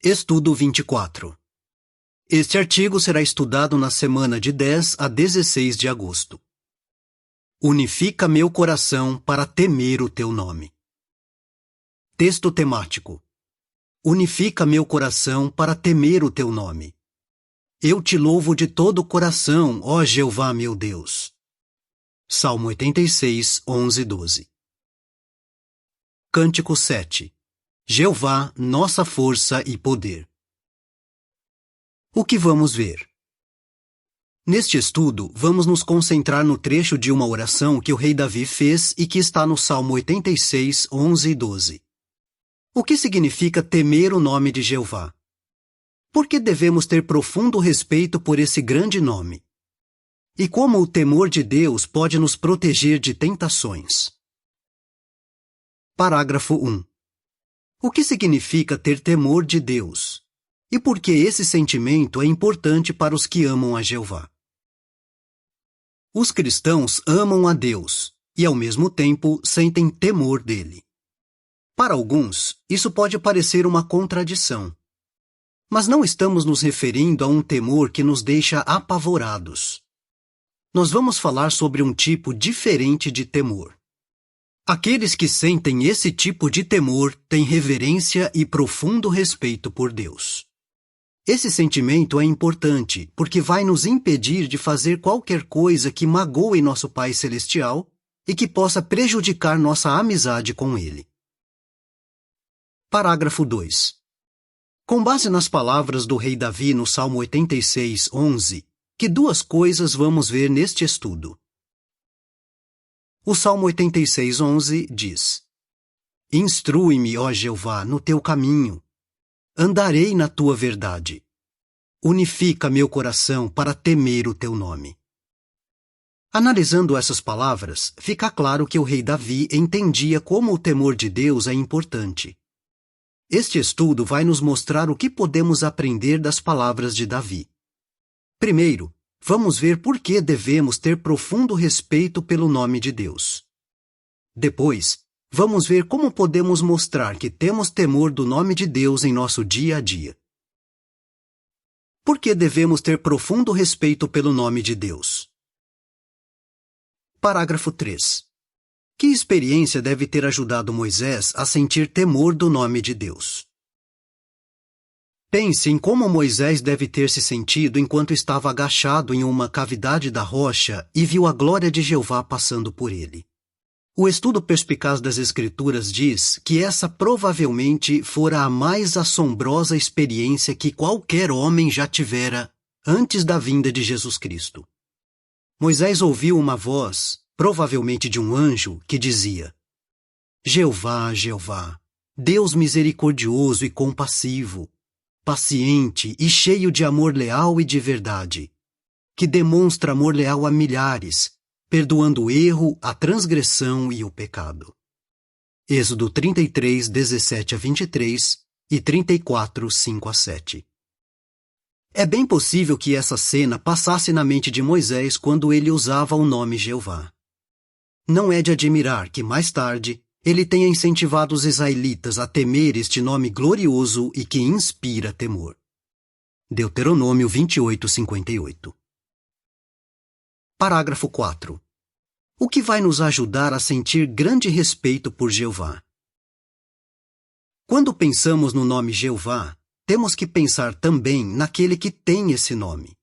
Estudo 24. Este artigo será estudado na semana de 10 a 16 de agosto. Unifica meu coração para temer o teu nome. Texto temático. Unifica meu coração para temer o teu nome. Eu te louvo de todo o coração, ó Jeová meu Deus. Salmo 86, 11 e 12. Cântico 7. Jeová, nossa força e poder. O que vamos ver? Neste estudo, vamos nos concentrar no trecho de uma oração que o rei Davi fez e que está no Salmo 86, 11 e 12. O que significa temer o nome de Jeová? Por que devemos ter profundo respeito por esse grande nome? E como o temor de Deus pode nos proteger de tentações? Parágrafo 1. O que significa ter temor de Deus? E por que esse sentimento é importante para os que amam a Jeová? Os cristãos amam a Deus e, ao mesmo tempo, sentem temor dele. Para alguns, isso pode parecer uma contradição. Mas não estamos nos referindo a um temor que nos deixa apavorados. Nós vamos falar sobre um tipo diferente de temor. Aqueles que sentem esse tipo de temor têm reverência e profundo respeito por Deus. Esse sentimento é importante porque vai nos impedir de fazer qualquer coisa que magoe nosso Pai Celestial e que possa prejudicar nossa amizade com Ele. Parágrafo 2. Com base nas palavras do rei Davi no Salmo 86, 11, que duas coisas vamos ver neste estudo. O Salmo 86, 11 diz: Instrui-me, ó Jeová, no teu caminho. Andarei na tua verdade. Unifica meu coração para temer o teu nome. Analisando essas palavras, fica claro que o rei Davi entendia como o temor de Deus é importante. Este estudo vai nos mostrar o que podemos aprender das palavras de Davi. Primeiro, vamos ver por que devemos ter profundo respeito pelo nome de Deus. Depois, vamos ver como podemos mostrar que temos temor do nome de Deus em nosso dia a dia. Por que devemos ter profundo respeito pelo nome de Deus? Parágrafo 3. Que experiência deve ter ajudado Moisés a sentir temor do nome de Deus? Pense em como Moisés deve ter se sentido enquanto estava agachado em uma cavidade da rocha e viu a glória de Jeová passando por ele. O estudo perspicaz das Escrituras diz que essa provavelmente fora a mais assombrosa experiência que qualquer homem já tivera antes da vinda de Jesus Cristo. Moisés ouviu uma voz, provavelmente de um anjo, que dizia: Jeová, Jeová, Deus misericordioso e compassivo, paciente e cheio de amor leal e de verdade, que demonstra amor leal a milhares, perdoando o erro, a transgressão e o pecado. Êxodo 33, 17 a 23 e 34, 5 a 7. É bem possível que essa cena passasse na mente de Moisés quando ele usava o nome Jeová. Não é de admirar que, mais tarde, ele tenha incentivado os israelitas a temer este nome glorioso e que inspira temor. Deuteronômio 28, 58. Parágrafo 4. O que vai nos ajudar a sentir grande respeito por Jeová? Quando pensamos no nome Jeová, temos que pensar também naquele que tem esse nome.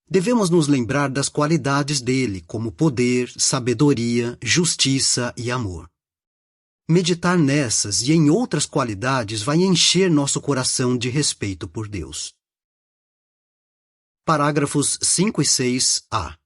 Devemos nos lembrar das qualidades dele, como poder, sabedoria, justiça e amor. Meditar nessas e em outras qualidades vai encher nosso coração de respeito por Deus. Parágrafos 5 e 6a.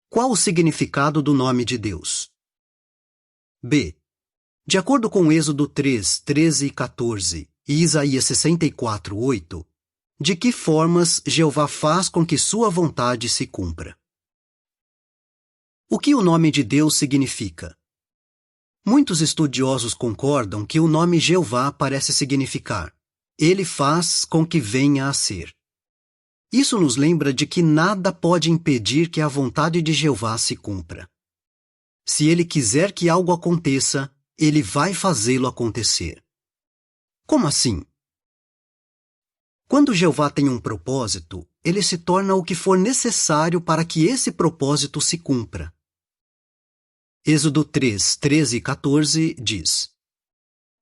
Qual o significado do nome de Deus? B. De acordo com Êxodo 3, 13 e 14 e Isaías 64, 8, de que formas Jeová faz com que sua vontade se cumpra? O que o nome de Deus significa? Muitos estudiosos concordam que o nome Jeová parece significar: Ele faz com que venha a ser. Isso nos lembra de que nada pode impedir que a vontade de Jeová se cumpra. Se Ele quiser que algo aconteça, Ele vai fazê-lo acontecer. Como assim? Quando Jeová tem um propósito, ele se torna o que for necessário para que esse propósito se cumpra. Êxodo 3, 13 e 14 diz: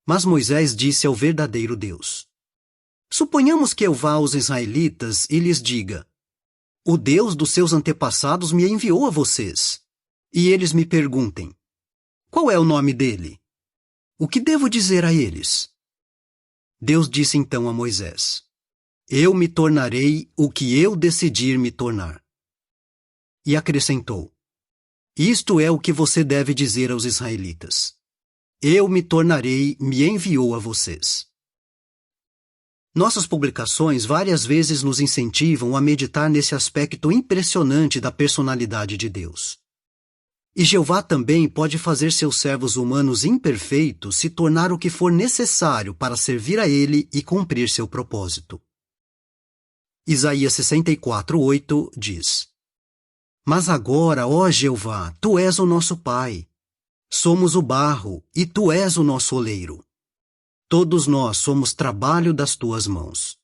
Mas Moisés disse ao verdadeiro Deus: Suponhamos que eu vá aos israelitas e lhes diga: O Deus dos seus antepassados me enviou a vocês. E eles me perguntem: Qual é o nome dele? O que devo dizer a eles? Deus disse então a Moisés: Eu me tornarei o que eu decidir me tornar. E acrescentou: Isto é o que você deve dizer aos israelitas: Eu me tornarei, me enviou a vocês. Nossas publicações várias vezes nos incentivam a meditar nesse aspecto impressionante da personalidade de Deus. E Jeová também pode fazer seus servos humanos imperfeitos se tornar o que for necessário para servir a Ele e cumprir seu propósito. Isaías 64:8 diz: Mas agora, ó Jeová, Tu és o nosso Pai. Somos o barro, e Tu és o nosso oleiro. Todos nós somos trabalho das Tuas mãos.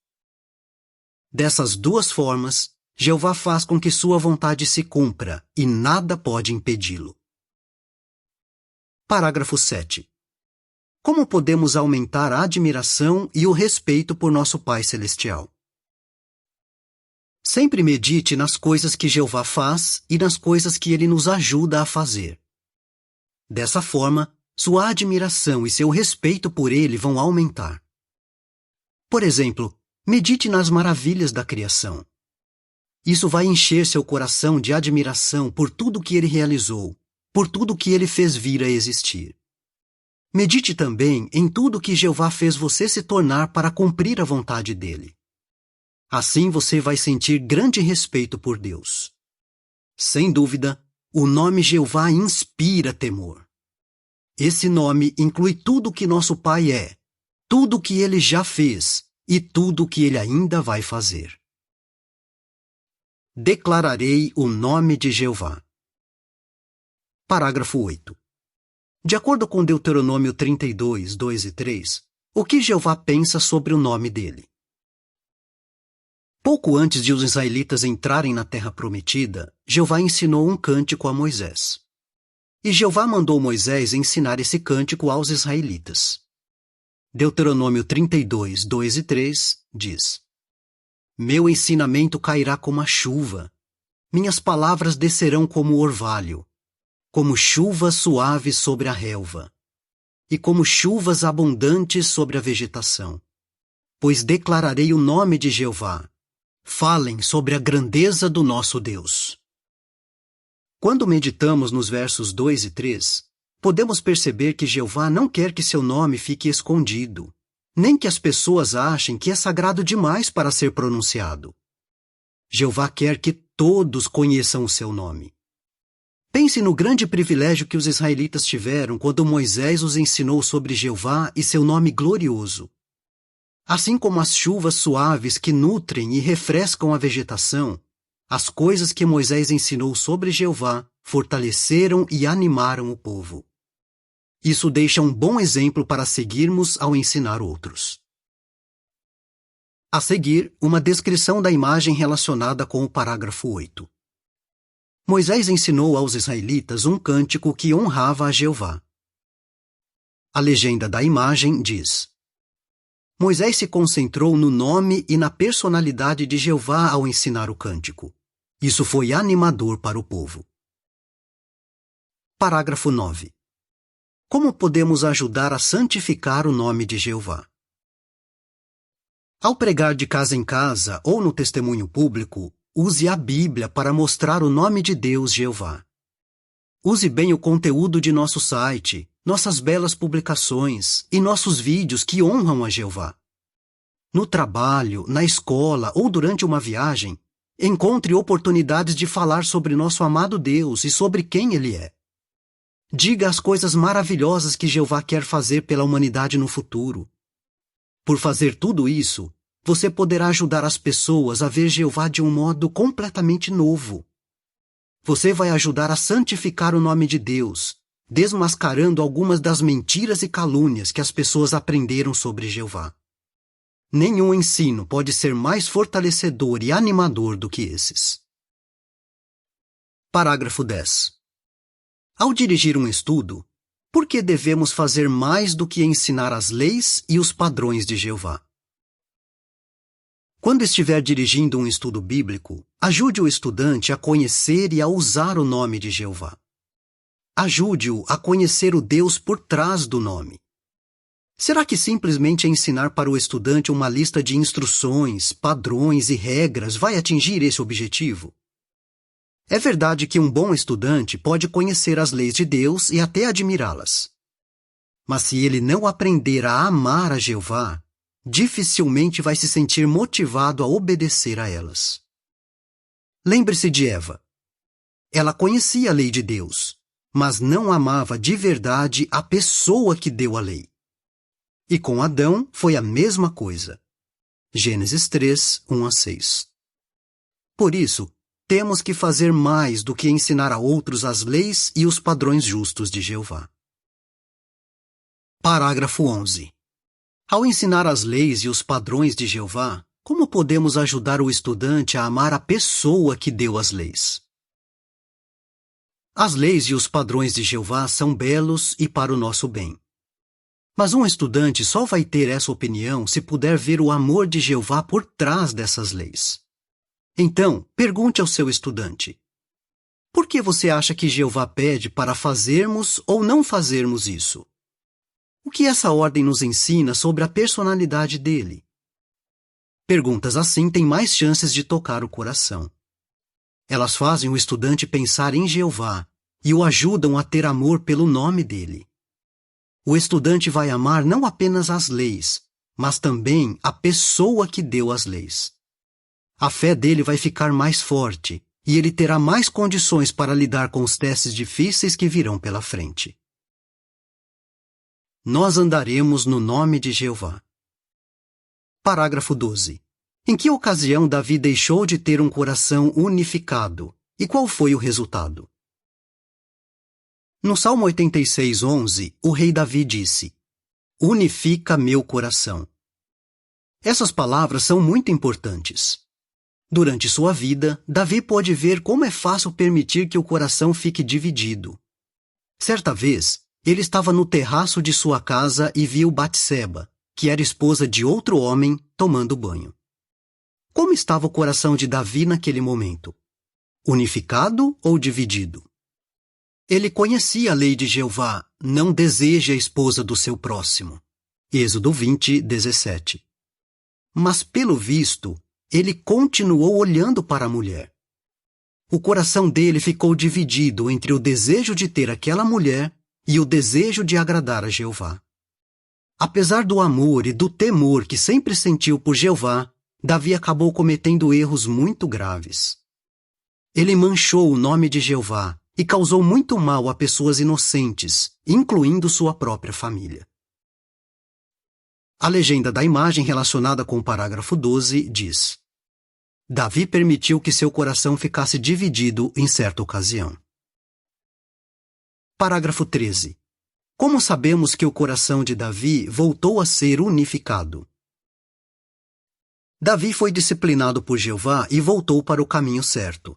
Dessas duas formas, Jeová faz com que sua vontade se cumpra, e nada pode impedi-lo. Parágrafo 7. Como podemos aumentar a admiração e o respeito por nosso Pai Celestial? Sempre medite nas coisas que Jeová faz e nas coisas que Ele nos ajuda a fazer. Dessa forma, sua admiração e seu respeito por Ele vão aumentar. Por exemplo, medite nas maravilhas da criação. Isso vai encher seu coração de admiração por tudo que Ele realizou, por tudo que Ele fez vir a existir. Medite também em tudo que Jeová fez você se tornar para cumprir a vontade dEle. Assim você vai sentir grande respeito por Deus. Sem dúvida, o nome Jeová inspira temor. Esse nome inclui tudo o que nosso Pai é, tudo o que Ele já fez e tudo o que Ele ainda vai fazer. Declararei o nome de Jeová. Parágrafo 8. De acordo com Deuteronômio 32, 2 e 3, o que Jeová pensa sobre o nome dele? Pouco antes de os israelitas entrarem na terra prometida, Jeová ensinou um cântico a Moisés. E Jeová mandou Moisés ensinar esse cântico aos israelitas. Deuteronômio 32, 2 e 3 diz: Meu ensinamento cairá como a chuva, minhas palavras descerão como o orvalho, como chuvas suaves sobre a relva, e como chuvas abundantes sobre a vegetação. Pois declararei o nome de Jeová. Falem sobre a grandeza do nosso Deus. Quando meditamos nos versos 2 e 3, podemos perceber que Jeová não quer que seu nome fique escondido, nem que as pessoas achem que é sagrado demais para ser pronunciado. Jeová quer que todos conheçam o seu nome. Pense no grande privilégio que os israelitas tiveram quando Moisés os ensinou sobre Jeová e seu nome glorioso. Assim como as chuvas suaves que nutrem e refrescam a vegetação, as coisas que Moisés ensinou sobre Jeová fortaleceram e animaram o povo. Isso deixa um bom exemplo para seguirmos ao ensinar outros. A seguir, uma descrição da imagem relacionada com o parágrafo 8. Moisés ensinou aos israelitas um cântico que honrava a Jeová. A legenda da imagem diz: Moisés se concentrou no nome e na personalidade de Jeová ao ensinar o cântico. Isso foi animador para o povo. Parágrafo 9. Como podemos ajudar a santificar o nome de Jeová? Ao pregar de casa em casa ou no testemunho público, use a Bíblia para mostrar o nome de Deus Jeová. Use bem o conteúdo de nosso site, nossas belas publicações e nossos vídeos que honram a Jeová. No trabalho, na escola ou durante uma viagem, encontre oportunidades de falar sobre nosso amado Deus e sobre quem Ele é. Diga as coisas maravilhosas que Jeová quer fazer pela humanidade no futuro. Por fazer tudo isso, você poderá ajudar as pessoas a ver Jeová de um modo completamente novo. Você vai ajudar a santificar o nome de Deus, desmascarando algumas das mentiras e calúnias que as pessoas aprenderam sobre Jeová. Nenhum ensino pode ser mais fortalecedor e animador do que esses. Parágrafo 10. Ao dirigir um estudo, por que devemos fazer mais do que ensinar as leis e os padrões de Jeová? Quando estiver dirigindo um estudo bíblico, ajude o estudante a conhecer e a usar o nome de Jeová. Ajude-o a conhecer o Deus por trás do nome. Será que simplesmente ensinar para o estudante uma lista de instruções, padrões e regras vai atingir esse objetivo? É verdade que um bom estudante pode conhecer as leis de Deus e até admirá-las. Mas se ele não aprender a amar a Jeová, dificilmente vai se sentir motivado a obedecer a elas. Lembre-se de Eva. Ela conhecia a lei de Deus, mas não amava de verdade a pessoa que deu a lei. E com Adão foi a mesma coisa. Gênesis 3, 1-6. Por isso, temos que fazer mais do que ensinar a outros as leis e os padrões justos de Jeová. Parágrafo 11. Ao ensinar as leis e os padrões de Jeová, como podemos ajudar o estudante a amar a pessoa que deu as leis? As leis e os padrões de Jeová são belos e para o nosso bem. Mas um estudante só vai ter essa opinião se puder ver o amor de Jeová por trás dessas leis. Então, pergunte ao seu estudante: por que você acha que Jeová pede para fazermos ou não fazermos isso? O que essa ordem nos ensina sobre a personalidade dele? Perguntas assim têm mais chances de tocar o coração. Elas fazem o estudante pensar em Jeová e o ajudam a ter amor pelo nome dele. O estudante vai amar não apenas as leis, mas também a pessoa que deu as leis. A fé dele vai ficar mais forte e ele terá mais condições para lidar com os testes difíceis que virão pela frente. Nós andaremos no nome de Jeová. Parágrafo 12. Em que ocasião Davi deixou de ter um coração unificado? E qual foi o resultado? No Salmo 86:11, o rei Davi disse: "Unifica meu coração." Essas palavras são muito importantes. Durante sua vida, Davi pôde ver como é fácil permitir que o coração fique dividido. Certa vez, ele estava no terraço de sua casa e viu Batseba, que era esposa de outro homem, tomando banho. Como estava o coração de Davi naquele momento? Unificado ou dividido? Ele conhecia a lei de Jeová: não deseje a esposa do seu próximo. Êxodo 20:17. Mas, pelo visto, ele continuou olhando para a mulher. O coração dele ficou dividido entre o desejo de ter aquela mulher e o desejo de agradar a Jeová. Apesar do amor e do temor que sempre sentiu por Jeová, Davi acabou cometendo erros muito graves. Ele manchou o nome de Jeová e causou muito mal a pessoas inocentes, incluindo sua própria família. A legenda da imagem relacionada com o parágrafo 12 diz: Davi permitiu que seu coração ficasse dividido em certa ocasião. Parágrafo 13. Como sabemos que o coração de Davi voltou a ser unificado? Davi foi disciplinado por Jeová e voltou para o caminho certo.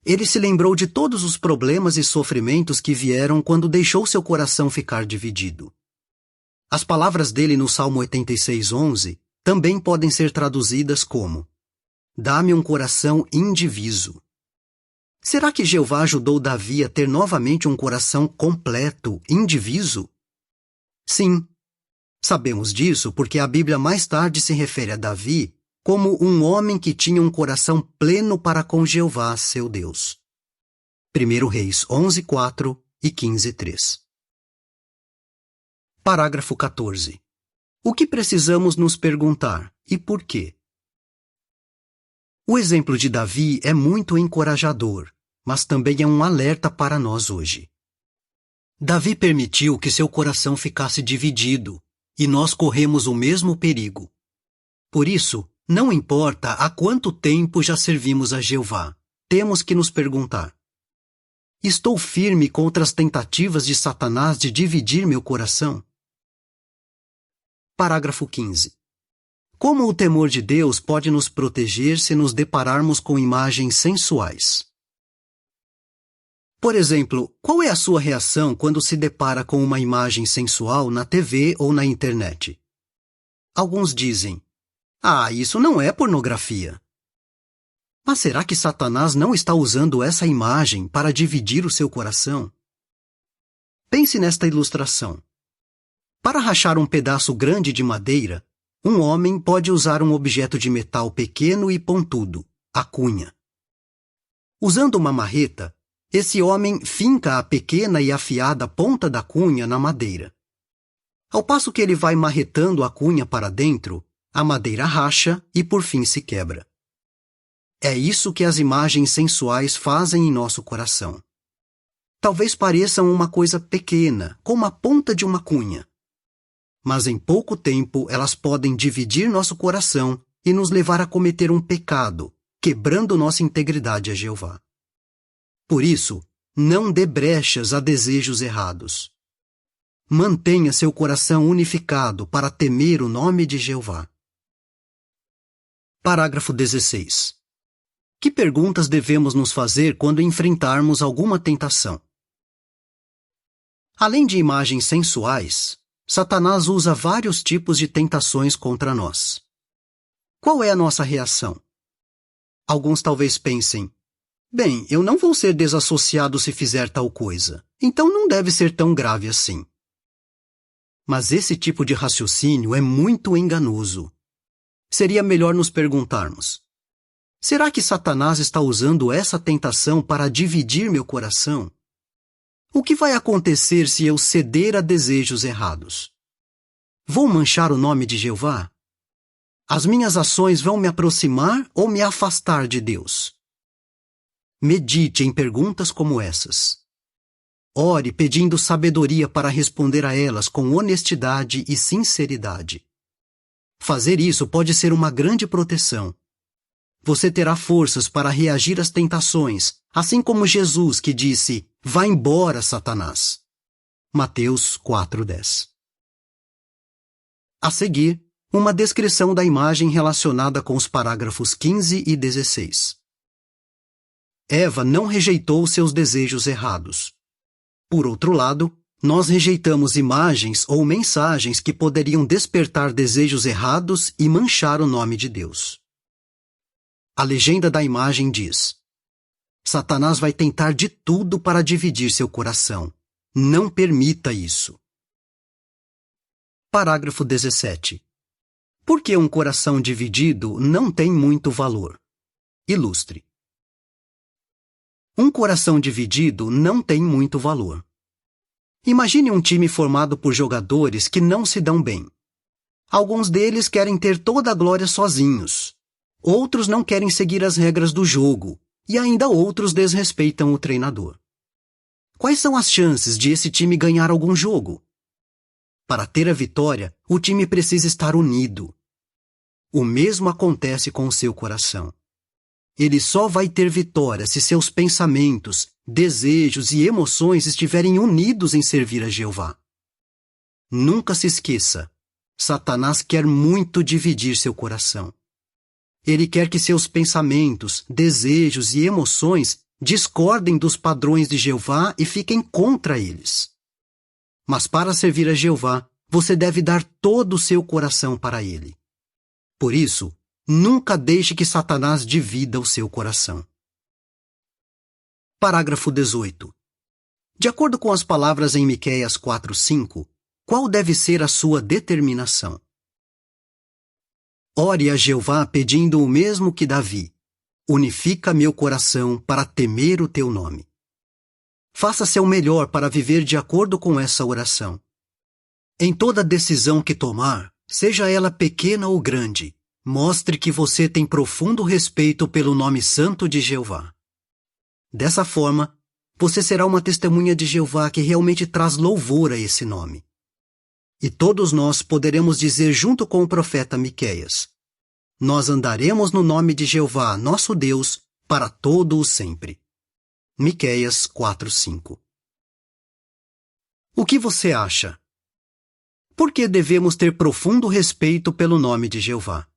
Ele se lembrou de todos os problemas e sofrimentos que vieram quando deixou seu coração ficar dividido. As palavras dele no Salmo 86:11 também podem ser traduzidas como: "Dá-me um coração indiviso." Será que Jeová ajudou Davi a ter novamente um coração completo, indiviso? Sim. Sabemos disso porque a Bíblia mais tarde se refere a Davi como um homem que tinha um coração pleno para com Jeová, seu Deus. 1 Reis 11:4 e 15:3. Parágrafo 14. O que precisamos nos perguntar e por quê? O exemplo de Davi é muito encorajador, mas também é um alerta para nós hoje. Davi permitiu que seu coração ficasse dividido, e nós corremos o mesmo perigo. Por isso, não importa há quanto tempo já servimos a Jeová, temos que nos perguntar: estou firme contra as tentativas de Satanás de dividir meu coração? Parágrafo 15. Como o temor de Deus pode nos proteger se nos depararmos com imagens sensuais? Por exemplo, qual é a sua reação quando se depara com uma imagem sensual na TV ou na internet? Alguns dizem: "Ah, isso não é pornografia." Mas será que Satanás não está usando essa imagem para dividir o seu coração? Pense nesta ilustração. Para rachar um pedaço grande de madeira, um homem pode usar um objeto de metal pequeno e pontudo, a cunha. Usando uma marreta, esse homem finca a pequena e afiada ponta da cunha na madeira. Ao passo que ele vai marretando a cunha para dentro, a madeira racha e por fim se quebra. É isso que as imagens sensuais fazem em nosso coração. Talvez pareçam uma coisa pequena, como a ponta de uma cunha. Mas em pouco tempo elas podem dividir nosso coração e nos levar a cometer um pecado, quebrando nossa integridade a Jeová. Por isso, não dê brechas a desejos errados. Mantenha seu coração unificado para temer o nome de Jeová. Parágrafo 16. Que perguntas devemos nos fazer quando enfrentarmos alguma tentação? Além de imagens sensuais, Satanás usa vários tipos de tentações contra nós. Qual é a nossa reação? Alguns talvez pensem: "Bem, eu não vou ser desassociado se fizer tal coisa, então não deve ser tão grave assim." Mas esse tipo de raciocínio é muito enganoso. Seria melhor nos perguntarmos: será que Satanás está usando essa tentação para dividir meu coração? O que vai acontecer se eu ceder a desejos errados? Vou manchar o nome de Jeová? As minhas ações vão me aproximar ou me afastar de Deus? Medite em perguntas como essas. Ore pedindo sabedoria para responder a elas com honestidade e sinceridade. Fazer isso pode ser uma grande proteção. Você terá forças para reagir às tentações, assim como Jesus que disse: "Vá embora, Satanás." Mateus 4:10. A seguir, uma descrição da imagem relacionada com os parágrafos 15 e 16. Eva não rejeitou seus desejos errados. Por outro lado, nós rejeitamos imagens ou mensagens que poderiam despertar desejos errados e manchar o nome de Deus. A legenda da imagem diz: Satanás vai tentar de tudo para dividir seu coração. Não permita isso. Parágrafo 17. Por que um coração dividido não tem muito valor? Ilustre. Um coração dividido não tem muito valor. Imagine um time formado por jogadores que não se dão bem. Alguns deles querem ter toda a glória sozinhos. Outros não querem seguir as regras do jogo. E ainda outros desrespeitam o treinador. Quais são as chances de esse time ganhar algum jogo? Para ter a vitória, o time precisa estar unido. O mesmo acontece com o seu coração. Ele só vai ter vitória se seus pensamentos, desejos e emoções estiverem unidos em servir a Jeová. Nunca se esqueça, Satanás quer muito dividir seu coração. Ele quer que seus pensamentos, desejos e emoções discordem dos padrões de Jeová e fiquem contra eles. Mas para servir a Jeová, você deve dar todo o seu coração para ele. Por isso, nunca deixe que Satanás divida o seu coração. Parágrafo 18. De acordo com as palavras em Miqueias 4:5, qual deve ser a sua determinação? Ore a Jeová pedindo o mesmo que Davi: unifica meu coração para temer o teu nome. Faça seu melhor para viver de acordo com essa oração. Em toda decisão que tomar, seja ela pequena ou grande, mostre que você tem profundo respeito pelo nome santo de Jeová. Dessa forma, você será uma testemunha de Jeová que realmente traz louvor a esse nome. E todos nós poderemos dizer junto com o profeta Miqueias: nós andaremos no nome de Jeová, nosso Deus, para todo o sempre. Miqueias 4:5. O que você acha? Por que devemos ter profundo respeito pelo nome de Jeová?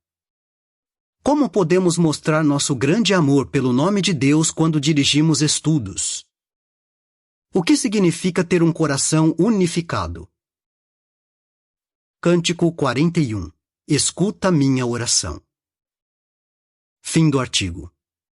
Como podemos mostrar nosso grande amor pelo nome de Deus quando dirigimos estudos? O que significa ter um coração unificado? Cântico 41. Escuta minha oração. Fim do artigo.